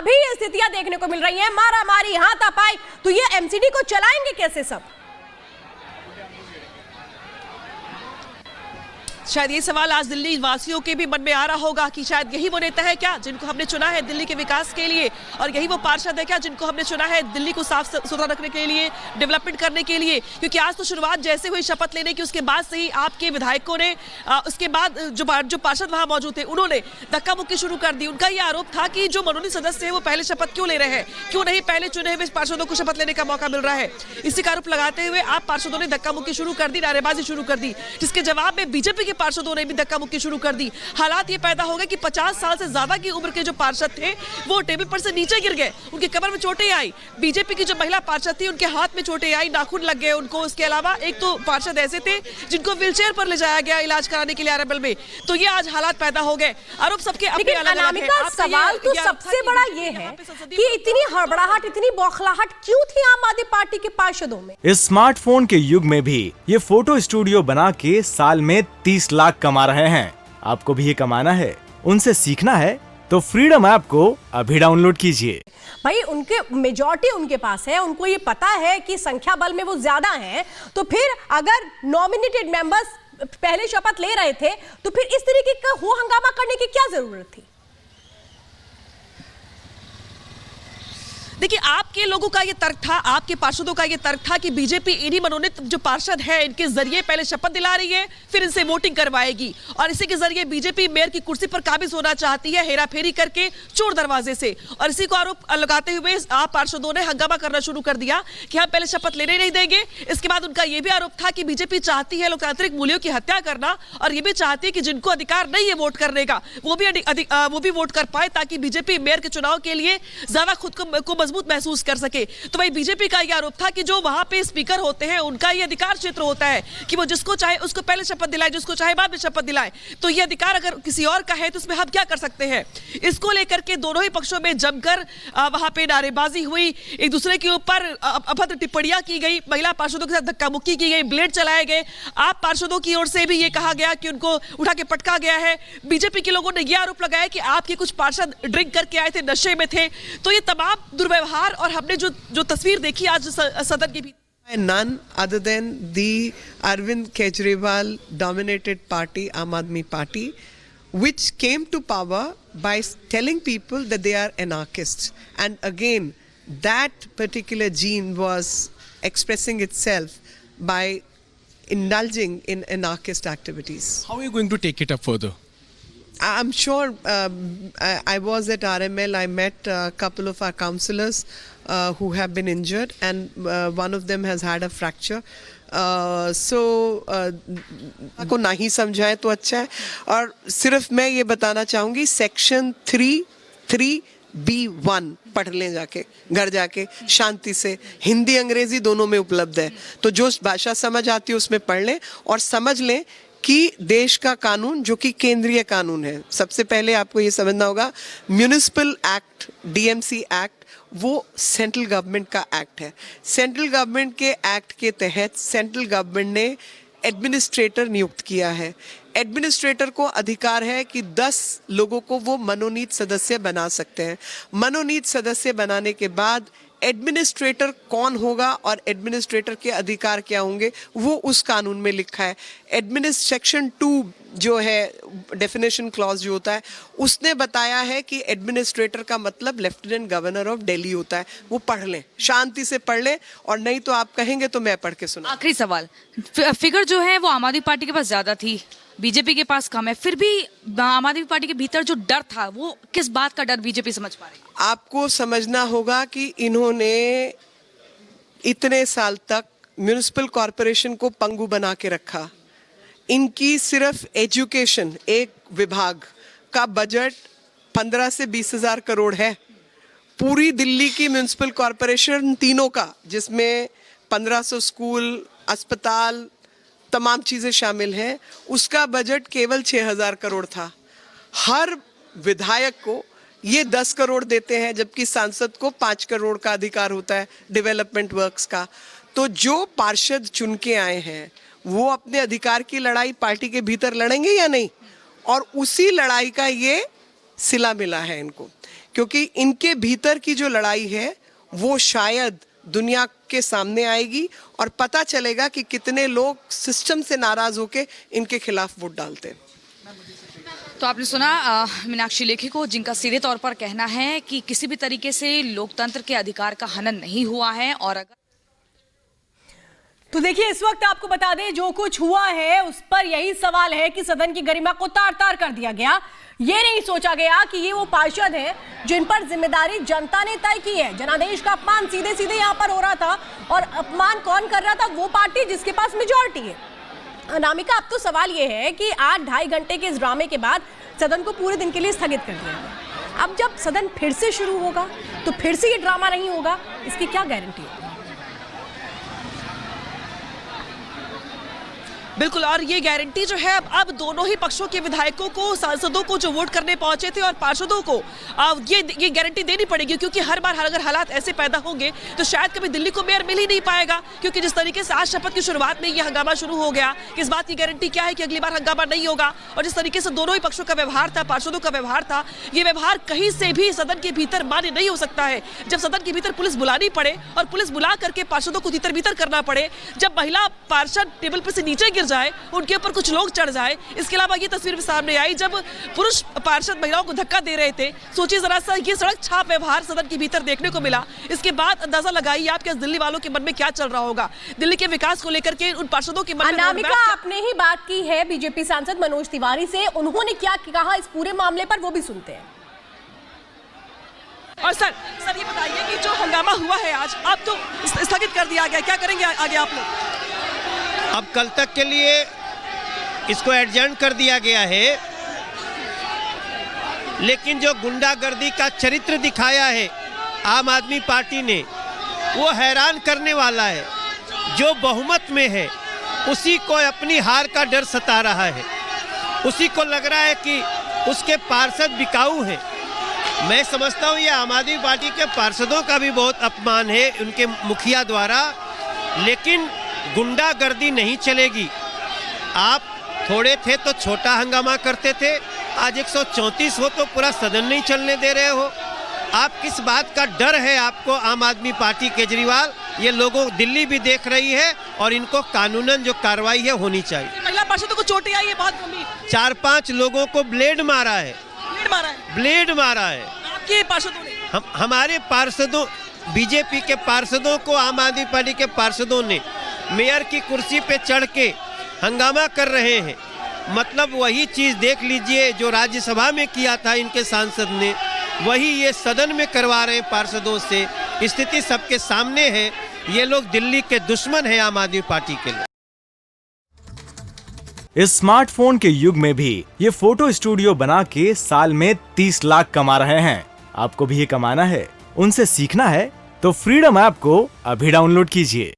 अभी ये स्थितियां देखने को मिल रही हैं, मारा मारी, हाथापाई, तो ये एमसीडी को चलाएंगे कैसे सब? शायद ये सवाल आज दिल्ली वासियों के भी मन में आ रहा होगा कि शायद यही वो नेता है क्या जिनको हमने चुना है दिल्ली के विकास के लिए, और यही वो पार्षद है क्या जिनको हमने चुना है दिल्ली को साफ सुथरा रखने के लिए, डेवलपमेंट करने के लिए। क्योंकि आज तो शुरुआत जैसे हुई शपथ लेने की, उसके बाद से ही आपके विधायकों ने उसके बाद जो पार्षद वहां मौजूद थे उन्होंने धक्का मुक्की शुरू कर दी। उनका यह आरोप था कि जो मनोनीत सदस्य है वो पहले शपथ क्यों ले रहे हैं, क्यों नहीं पहले चुने हुए पार्षदों को शपथ लेने का मौका मिल रहा है। इसी का आरोप लगाते हुए आप पार्षदों ने धक्का मुक्की शुरू कर दी, नारेबाजी शुरू कर दी, जिसके जवाब में बीजेपी के पार्षदों ने भी धक्का मुक्की शुरू कर दी। हालात ये पैदा हो गए कि 50 साल से ज्यादा की उम्र के जो पार्षद थे वो टेबल पर से नीचे गिर गए, उनके कमर में चोटें आई। बीजेपी की जो महिला पार्षद थी उनके हाथ में चोटें आई, नाखून लग गए उनको। उसके अलावा एक तो पार्षद ऐसे थे जिनको व्हीलचेयर पर ले जाया गया इलाज कराने के लिए आरएमएल में। तो ये आज हालात पैदा हो गए। आरोप सबके अपने अलग-अलग हैं। सवाल तो सबसे बड़ा ये है कि इतनी हड़बड़ाहट, इतनी बौखलाहट क्यों थी आम आदमी पार्टी के पार्षदों में? इस स्मार्टफोन के युग में भी ये फोटो स्टूडियो बना के साल में 30 लाख कमा रहे हैं। आपको भी ये कमाना है, उनसे सीखना है तो फ्रीडम ऐप को अभी डाउनलोड कीजिए। भाई उनके मेजॉरिटी उनके पास है, उनको ये पता है कि संख्या बल में वो ज्यादा हैं, तो फिर अगर नॉमिनेटेड मेंबर्स पहले शपथ ले रहे थे तो फिर इस तरीके का हो हंगामा करने की क्या जरूरत थी? देखिए, आपके लोगों का ये तर्क था, आपके पार्षदों का ये तर्क था कि बीजेपी इन्हीं मनोनीत जो पार्षद है इनके जरिए पहले शपथ दिला रही है, फिर इनसे वोटिंग करवाएगी, और इसी के जरिए बीजेपी मेयर की कुर्सी पर काबिज होना चाहती है, हेराफेरी करके चोर दरवाजे से। और इसी को आरोप लगाते हुए आप पार्षदों ने हंगामा करना शुरू कर दिया कि हम पहले शपथ लेने नहीं देंगे। इसके बाद उनका यह भी आरोप था कि बीजेपी चाहती है लोकतांत्रिक मूल्यों की हत्या करना, और ये भी चाहती है कि जिनको अधिकार नहीं है वोट करने का वो भी वोट कर पाए, ताकि बीजेपी मेयर के चुनाव के लिए ज्यादा खुद को मजबूत महसूस कर सके। तो भाई बीजेपी का यह आरोप था कि जो वहां पे स्पीकर होते हैं उनका यह अधिकार क्षेत्र होता है कि वो जिसको चाहे उसको पहले शपथ दिलाए, जिसको चाहे बाद में शपथ दिलाए। तो यह अधिकार अगर किसी और का है तो उसमें हम क्या कर सकते हैं? इसको लेकर के दोनों ही पक्षों में जमकर वहां पे नारेबाजी हुई, एक दूसरे के ऊपर अभद्र टिप्पणियां की गई, महिला पार्षदों के साथ धक्का मुक्की की गई, ब्लेड चलाए गए। आप पार्षदों की ओर से भी ये कहा गया कि उनको उठा के पटका गया है। बीजेपी के लोगों ने यह आरोप लगाया कि आपके कुछ पार्षद ड्रिंक करके आए थे, नशे में थे। तो ये तमाम दुर्व्यवहार और हमने जो तस्वीर देखी आज सदन के भीतर, none other than the Arvind Kejriwal dominated party, Aam Aadmi Party, which came to power by telling people that they are anarchists. And again, that particular gene was expressing itself by indulging in anarchist activities. How are you going to take it up further? I'm sure I was at RML. I met a couple of our councillors who have been injured, and one of them has had a fracture. को नहीं समझाए तो अच्छा है। और सिर्फ मैं ये बताना चाहूँगी, सेक्शन 3(3)(b)(1 पढ़ लें जाके, घर जाके शांति से। हिंदी अंग्रेजी दोनों में उपलब्ध है, तो जो भाषा समझ आती है उसमें पढ़ लें और समझ लें कि देश का कानून जो कि केंद्रीय कानून है, सबसे पहले आपको ये समझना होगा, म्यूनिसिपल एक्ट, डीएमसी एक्ट, वो सेंट्रल गवर्नमेंट का एक्ट है। सेंट्रल गवर्नमेंट के एक्ट के तहत सेंट्रल गवर्नमेंट ने एडमिनिस्ट्रेटर नियुक्त किया है। एडमिनिस्ट्रेटर को अधिकार है कि 10 लोगों को वो मनोनीत सदस्य बना सकते हैं। मनोनीत सदस्य बनाने के बाद एडमिनिस्ट्रेटर कौन होगा और एडमिनिस्ट्रेटर के अधिकार क्या होंगे वो उस कानून में लिखा है। सेक्शन 2 जो है, डेफिनेशन क्लॉज जो होता है, उसने बताया है कि एडमिनिस्ट्रेटर का मतलब लेफ्टिनेंट गवर्नर ऑफ दिल्ली होता है। वो पढ़ लें, शांति से पढ़ लें, और नहीं तो आप कहेंगे तो मैं पढ़ के सुना। आखिरी सवाल, फिगर जो है वो आम आदमी पार्टी के पास ज्यादा थी, बीजेपी के पास कम है, फिर भी आम आदमी पार्टी के भीतर जो डर था वो किस बात का डर बीजेपी समझ पा रही? आपको समझना होगा कि इन्होंने इतने साल तक म्युनिसिपल कॉरपोरेशन को पंगु बना के रखा। इनकी सिर्फ एजुकेशन एक विभाग का बजट 15 से 20 हजार करोड़ है। पूरी दिल्ली की म्युनिसिपल कॉरपोरेशन तीनों का, जिसमें 1500 स्कूल, अस्पताल, तमाम चीज़ें शामिल हैं, उसका बजट केवल 6000 करोड़ था। हर विधायक को ये 10 करोड़ देते हैं, जबकि सांसद को 5 करोड़ का अधिकार होता है डेवलपमेंट वर्क्स का। तो जो पार्षद चुन के आए हैं वो अपने अधिकार की लड़ाई पार्टी के भीतर लड़ेंगे या नहीं, और उसी लड़ाई का ये सिला मिला है इनको। क्योंकि इनके भीतर की जो लड़ाई है वो शायद दुनिया के सामने आएगी और पता चलेगा कि कितने लोग सिस्टम से नाराज होकर इनके खिलाफ वोट डालते हैं। तो आपने सुना मीनाक्षी लेखी को, जिनका सीधे तौर पर कहना है कि किसी भी तरीके से लोकतंत्र के अधिकार का हनन नहीं हुआ है। और अगर तो देखिए, इस वक्त आपको बता दें जो कुछ हुआ है उस पर यही सवाल है कि सदन की गरिमा को तार तार कर दिया गया। ये नहीं सोचा गया कि ये वो पार्षद हैं जिन पर जिम्मेदारी जनता ने तय की है। जनादेश का अपमान सीधे सीधे यहाँ पर हो रहा था, और अपमान कौन कर रहा था? वो पार्टी जिसके पास मेजॉरिटी है। अनामिका, अब तो सवाल ये है कि आज 2.5 घंटे के इस ड्रामे के बाद सदन को पूरे दिन के लिए स्थगित कर दिया गया। अब जब सदन फिर से शुरू होगा तो फिर से ये ड्रामा नहीं होगा, इसकी क्या गारंटी है? बिल्कुल, और ये गारंटी जो है अब दोनों ही पक्षों के विधायकों को, सांसदों को जो वोट करने पहुंचे थे और पार्षदों को ये गारंटी देनी पड़ेगी, क्योंकि हर बार अगर हालात ऐसे पैदा होंगे तो शायद कभी दिल्ली को मेयर मिल ही नहीं पाएगा। क्योंकि जिस तरीके से आज शपथ की शुरुआत में ये हंगामा शुरू हो गया, इस बात की गारंटी क्या है कि अगली बार हंगामा नहीं होगा? और जिस तरीके से दोनों ही पक्षों का व्यवहार था, पार्षदों का व्यवहार था, ये व्यवहार कहीं से भी सदन के भीतर मान्य नहीं हो सकता है। जब सदन के भीतर पुलिस बुलानी पड़े और पुलिस बुला करके पार्षदों को तितर बितर करना पड़े, जब महिला पार्षद टेबल पर से नीचे गिर जाए, उनके ऊपर कुछ लोग चढ़ जाए। इसके अलावा ये तस्वीर भी सामने आई जब पुरुष पार्षद महिलाओं को धक्का दे रहे थे। सोचिए जरा सा, ये सड़क छाप व्यवहार सदन के भीतर देखने को मिला। इसके बाद अंदाजा लगाइए आपके दिल्ली वालों के मन में क्या चल रहा होगा, दिल्ली के विकास को लेकर के उन पार्षदों के मन में। अनामिका, आपने ही बात की है बीजेपी सांसद मनोज तिवारी से, उन्होंने क्या कहा इस पूरे मामले पर, वो भी सुनते हैं। और सर ये बताइए कि जो हंगामा हुआ है आज, अब तो स्थगित कर दिया गया, क्या करेंगे आगे आप लोग? अब कल तक के लिए इसको एडजर्न कर दिया गया है, लेकिन जो गुंडागर्दी का चरित्र दिखाया है आम आदमी पार्टी ने, वो हैरान करने वाला है। जो बहुमत में है उसी को अपनी हार का डर सता रहा है, उसी को लग रहा है कि उसके पार्षद बिकाऊ हैं। मैं समझता हूँ ये आम आदमी पार्टी के पार्षदों का भी बहुत अपमान है उनके मुखिया द्वारा, लेकिन गुंडागर्दी नहीं चलेगी। आप थोड़े थे तो छोटा हंगामा करते थे, आज 134 हो तो पूरा सदन नहीं चलने दे रहे हो। आप किस बात का डर है आपको आम आदमी पार्टी केजरीवाल? ये लोगों दिल्ली भी देख रही है और इनको कानूनन जो कार्रवाई है होनी चाहिए। महिला पार्षदों को चोटें आई है बहुत गंभीर, 4-5 लोगों को ब्लेड मारा है, ब्लेड मारा है। आपके पार्षदों ने? हमारे पार्षदों, बीजेपी के पार्षदों को आम आदमी पार्टी के पार्षदों ने मेयर की कुर्सी पे चढ़ के हंगामा कर रहे हैं। मतलब वही चीज़ देख लीजिए जो राज्यसभा में किया था इनके सांसद ने, वही ये सदन में करवा रहे हैं पार्षदों से। स्थिति सबके सामने है, ये लोग दिल्ली के दुश्मन हैं आम आदमी पार्टी के लोग। इस स्मार्टफोन के युग में भी ये फोटो स्टूडियो बना के साल में 30 लाख कमा रहे हैं। आपको भी ये कमाना है, उनसे सीखना है तो फ्रीडम ऐप को अभी डाउनलोड कीजिए।